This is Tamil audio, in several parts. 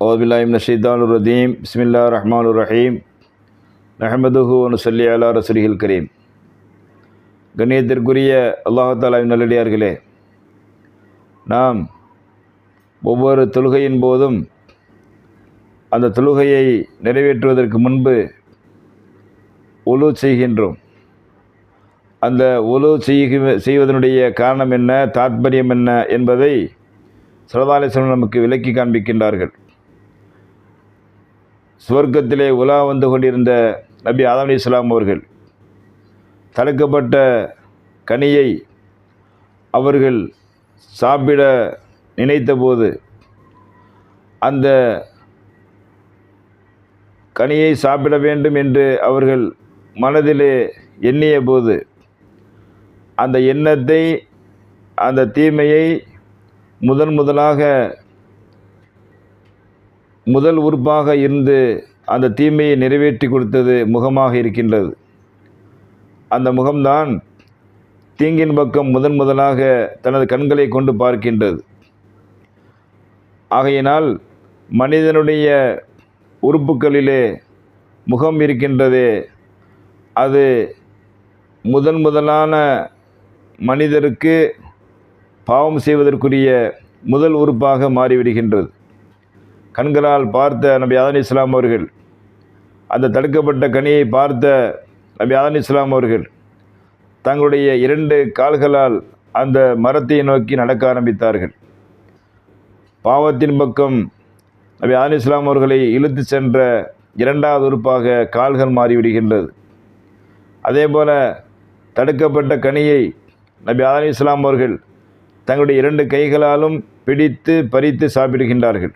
அவுதுபில்லாஹி மினஷ்ஷைத்தானிர் ரஜீம். பிஸ்மில்லாஹிர் ரஹ்மானிர் ரஹீம். நஹ்மதுஹு வ நுஸல்லி அலா ரசூலிஹில் கரீம். கண்ணியத்திற்குரிய அல்லாஹ் தஆலாவின் நல்லடியார்களே, நாம் ஒவ்வொரு தொழுகையின் போதும் அந்த தொழுகையை நிறைவேற்றுவதற்கு முன்பு உலு செய்கின்றோம். அந்த உலு செய்வதனுடைய காரணம் என்ன, தாத்பரியம் என்ன என்பதை ஸல்லல்லாஹு அலைஹி வஸல்லம் நமக்கு விளக்கி காண்பிக்கின்றார்கள். சுவர்க்கத்திலே உலா வந்து கொண்டிருந்த நபி ஆதம் அலைஹிஸ்ஸலாம் அவர்கள் தடுக்கப்பட்ட கனியை அவர்கள் சாப்பிட நினைத்தபோது, அந்த கனியை சாப்பிட வேண்டும் என்று அவர்கள் மனதிலே எண்ணிய போது, அந்த எண்ணத்தை, அந்த தீமையை முதல் உறுப்பாக இருந்து அந்த தீமையை நிறைவேற்றி கொடுத்தது முகமாக இருக்கின்றது. அந்த முகம்தான் தீங்கின் பக்கம் முதலாக தனது கண்களை கொண்டு பார்க்கின்றது. ஆகையினால் மனிதனுடைய உறுப்புகளிலே முகம் இருக்கின்றதே, அது முதலான மனிதருக்கு பாவம் செய்வதற்குரிய முதல் உறுப்பாக மாறிவிடுகின்றது. கண்களால் பார்த்த நபி ஆதம் அலைஹிஸ்ஸலாம் அவர்கள், அந்த தடுக்கப்பட்ட கனியை பார்த்த நபி ஆதம் அலைஹிஸ்ஸலாம் அவர்கள் தங்களுடைய 2 கால்களால் அந்த மரத்தை நோக்கி நடக்க ஆரம்பித்தார்கள். பாவத்தின் பக்கம் நபி ஆதம் அலைஹிஸ்ஸலாம் அவர்களை இழுத்து சென்ற 2வது உறுப்பாக கால்கள் மாறிவிடுகின்றது. அதேபோல தடுக்கப்பட்ட கனியை நபி ஆதம் அலைஹிஸ்ஸலாம் அவர்கள் தங்களுடைய 2 கைகளாலும் பிடித்து பறித்து சாப்பிடுகின்றார்கள்.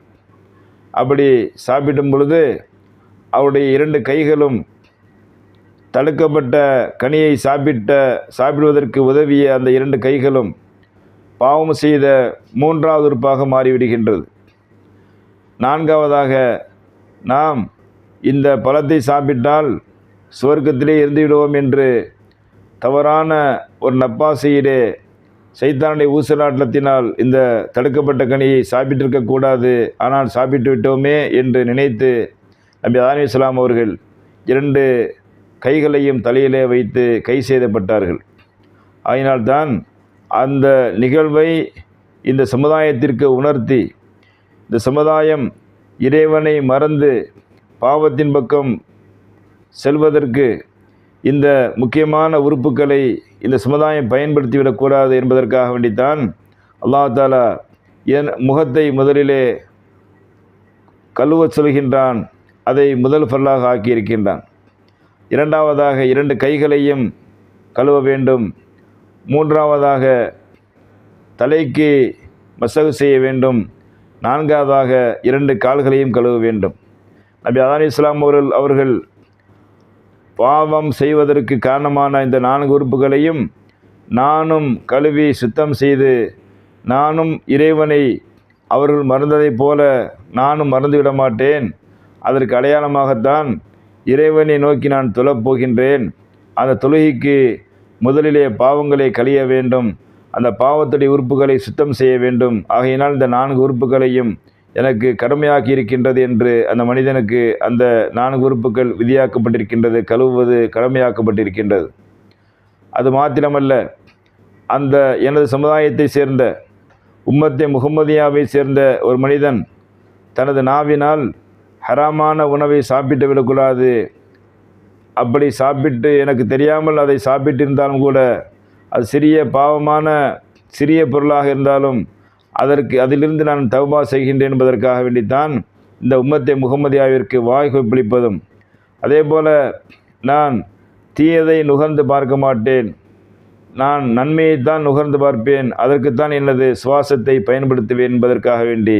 அப்படி சாப்பிடும் பொழுது அவருடைய 2 கைகளும் தடுக்கப்பட்ட கனியை சாப்பிடுவதற்கு உதவிய அந்த 2 கைகளும் பாவம் செய்த 3வது உறுப்பாக மாறிவிடுகின்றது. 4வதாக, நாம் இந்த பழத்தை சாப்பிட்டால் சுவர்க்கத்திலே இருந்துவிடுவோம் என்று தவறான ஒரு நப்பாசையிலே சைத்தானுடைய ஊசலாட்டத்தினால் இந்த தடுக்கப்பட்ட கனியை சாப்பிட்டிருக்கக்கூடாது, ஆனால் சாப்பிட்டு விட்டோமே என்று நினைத்து நபி ஆதம் அலைஹிஸ்ஸலாம் அவர்கள் 2 கைகளையும் தலையிலே வைத்து கை செய்தப்பட்டார்கள். ஆயினால்தான் அந்த நிகழ்வை இந்த சமுதாயத்திற்கு உணர்த்தி, இந்த சமுதாயம் இறைவனை மறந்து பாவத்தின் பக்கம் செல்வதற்கு இந்த முக்கியமான உறுப்புகளை இந்த சமுதாயம் பயன்படுத்திவிடக்கூடாது என்பதற்காக வேண்டித்தான் அல்லாஹ் தஆலா என் முகத்தை முதலிலே கழுவ சொல்கின்றான். அதை முதல் ஃபர்லாக ஆக்கியிருக்கின்றான். 2வதாக 2 கைகளையும் கழுவ வேண்டும். 3வதாக தலைக்கு மசகு செய்ய வேண்டும். 4வதாக 2 கால்களையும் கழுவ வேண்டும். நபி ஆதம் அலைஹிஸ்ஸலாம் அவர்கள் பாவம் செய்வதற்கு காரணமான இந்த 4 உறுப்புகளையும் நானும் கழுவி சுத்தம் செய்து, நானும் இறைவனை அவர்கள் மறந்ததைப் போல நானும் மறந்துவிட மாட்டேன். அதற்கு அடையாளமாகத்தான் இறைவனை நோக்கி நான் தொழப்போகின்றேன். அந்த தொழுகைக்கு முதலிலே பாவங்களை கழிய வேண்டும், அந்த பாவத்துடைய உறுப்புகளை சுத்தம் செய்ய வேண்டும். ஆகையினால் இந்த 4 உறுப்புகளையும் எனக்கு கடமையாக்கி இருக்கின்றது என்று அந்த மனிதனுக்கு அந்த 4 உறுப்புகள் விதியாக்கப்பட்டிருக்கின்றது, கழுவுவது கடமையாக்கப்பட்டிருக்கின்றது. அது மாத்திரமல்ல, அந்த எனது சமுதாயத்தை சேர்ந்த உம்மத்தே முஹம்மதியாவை சேர்ந்த ஒரு மனிதன் தனது நாவினால் ஹராமான உணவை சாப்பிட்டு விடக்கூடாது. அப்படி சாப்பிட்டு எனக்கு தெரியாமல் அதை சாப்பிட்டிருந்தாலும் கூட, அது சிறிய பாவமான சிறிய பொருளாக இருந்தாலும் அதிலிருந்து நான் தௌபா செய்கின்றேன் என்பதற்காக வேண்டித்தான் இந்த உம்மத்தே முஹம்மதியாவிற்கு வாய் கொப்பளிப்பதும், அதே போல் நான் தீயதை நுகர்ந்து பார்க்க மாட்டேன், நான் நன்மையைத்தான் நுகர்ந்து பார்ப்பேன், அதற்குத்தான் எனது சுவாசத்தை பயன்படுத்துவேன் என்பதற்காக வேண்டி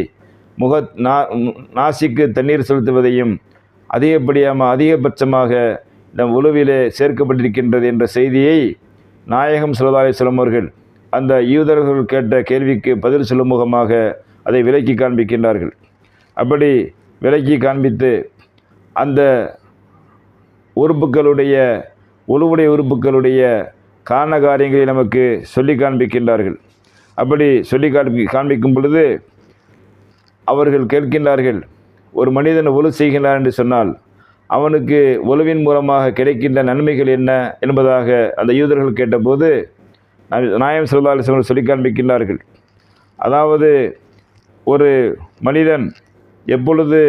நாசிக்கு தண்ணீர் செலுத்துவதையும் அதிகபட்சமாக இந்த உழுவிலே சேர்க்கப்பட்டிருக்கின்றது என்ற செய்தியை நாயகம் ஸல்லல்லாஹு அலைஹி வஸல்லம் அவர்கள் அந்த யூதர்கள் கேட்ட கேள்விக்கு பதில் சொல்லும் முகமாக அதை விளக்கி காண்பிக்கின்றார்கள். அப்படி விளக்கி காண்பித்து அந்த உழுவுடைய உறுப்புகளுடைய காரண காரியங்களை நமக்கு சொல்லி காண்பிக்கின்றார்கள். அப்படி சொல்லி காண்பிக்கும் பொழுது அவர்கள் கேட்கின்றார்கள், ஒரு மனிதன் ஒலு செய்கிறான் என்று சொன்னால் அவனுக்கு ஒலுவின் மூலமாக கிடைக்கின்ற நன்மைகள் என்ன என்பதாக அந்த யூதர்கள் கேட்டபோது நாயகம் ஸல்லல்லாஹு அலைஹி வஸல்லம் சொல்லி காண்பிக்கின்றார்கள். அதாவது ஒரு மனிதன் எப்பொழுது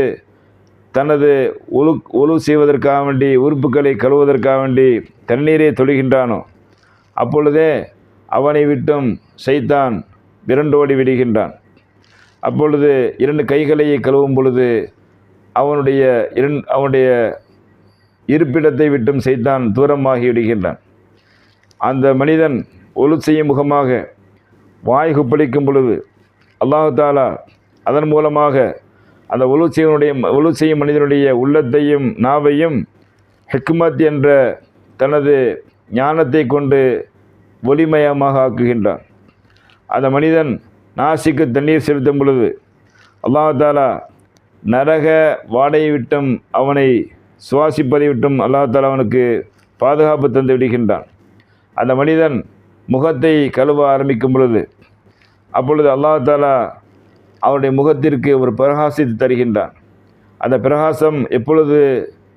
தனது ஒலு செய்வதற்காக வேண்டி உறுப்புகளை கழுவுவதற்காக வேண்டி தண்ணீரை தொழுகின்றானோ அப்பொழுதே அவனை விட்டும் ஷைத்தான் விரண்டோடி விடுகின்றான். அப்பொழுது 2 கைகளையே கழுவும் பொழுது அவனுடைய இருப்பிடத்தை விட்டும் ஷைத்தான் தூரமாகி விடுகின்றான். அந்த மனிதன் ஒலு செய்யும் முகமாக வாய் குப்பளிக்கும் பொழுது அல்லாஹ் தஆலா அதன் மூலமாக அந்த ஒலு செய்யும் மனிதனுடைய உள்ளத்தையும் நாவையும் ஹிக்மத் என்ற தனது ஞானத்தை கொண்டு ஒளிமயமாக ஆக்குகின்றான். அந்த மனிதன் நாசிக்கு தண்ணீர் செலுத்தும் பொழுது அல்லாஹ் தஆலா நரக வாடையை விட்டும் அவனை சுவாசிப்பதை விட்டும் அல்லாஹ் தஆலா அவனுக்கு பாதுகாப்பு தந்து விடுகின்றான். அந்த மனிதன் முகத்தை கழுவ ஆரம்பிக்கும் பொழுது அப்பொழுது அல்லாஹ் தஆலா அவருடைய முகத்திற்கு ஒரு பிரகாசத்தை தருகின்றான். அந்த பிரகாசம் எப்பொழுது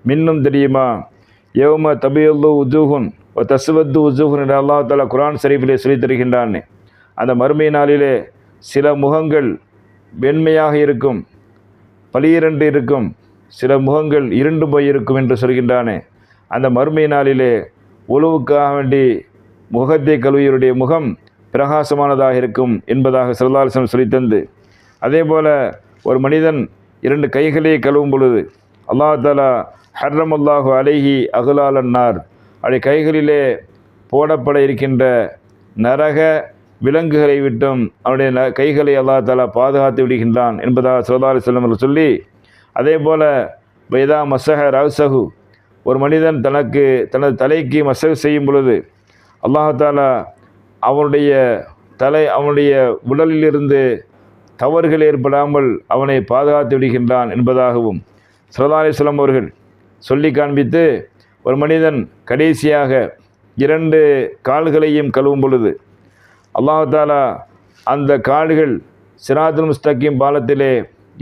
மின்னும் தெரியுமா? யௌம தபியல்லு உஜூஹுன் வ தஸ்வது உஜூஹுன் என்று அல்லாஹ் தஆலா குர்ஆன் ஷரீஃபிலே சொல்லி தருகின்றான். அந்த மறுமை நாளிலே சில முகங்கள் வெண்மையாக இருக்கும், பளிரென்று இருக்கும், சில முகங்கள் இருண்டு போய் இருக்கும் என்று சொல்கின்றானே. அந்த மறுமை நாளிலே உழுவுக்காக வேண்டி முகத்தை கழுவியருடைய முகம் பிரகாசமானதாக இருக்கும் என்பதாக ஸல்லல்லாஹு அலைஹி வஸல்லம் சொல்லித்தந்து, அதே போல் ஒரு மனிதன் 2 கைகளை கழுவும் பொழுது அல்லாஹ் தஆலா ஹர்ரமல்லாஹு அலைஹி அகுலாலன்னார் அவருடைய கைகளிலே போடப்பட இருக்கின்ற நரக விலங்குகளை விட்டும் அவனுடைய கைகளை அல்லாஹ் தஆலா பாதுகாத்து விடுகின்றான் என்பதாக ஸல்லல்லாஹு அலைஹி வஸல்லம் சொல்லி, அதே போல் வைதா மஸஹ ரஅஸஹு ஒரு மனிதன் தனது தலைக்கு மஸஹ் செய்யும் பொழுது அல்லாஹ் தஆலா அவனுடைய உடலிலிருந்து தவறுகள் ஏற்படாமல் அவனை பாதுகாத்து விடுகின்றான் என்பதாகவும் ஸல்லல்லாஹு அலைஹி வஸல்லம் அவர்கள் சொல்லி காண்பித்து, ஒரு மனிதன் கடைசியாக 2 கால்களையும் கழுவும் பொழுது அல்லாஹ் தஆலா அந்த கால்கள் சிராத்துல் முஸ்தகீம் பாலத்திலே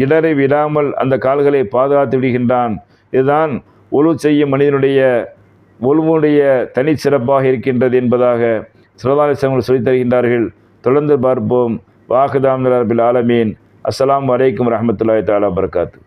இடரை விடாமல் அந்த கால்களை பாதுகாத்து விடுகின்றான். இதுதான் ஒலு செய்யும் மனிதனுடைய ஒலுவுடைய தனிச்சிறப்பாக இருக்கின்றது என்பதாக ஸல்லல்லாஹு அலைஹி வஸல்லம் சொல்லித் தருகின்றார்கள். தொடர்ந்து பார்ப்போம். வாஹிதாம் ரப்பில் ஆலமீன். அஸ்ஸலாமு அலைக்கும் வரஹ்மத்துல்லாஹி தஆலா வபரகாத்துஹு.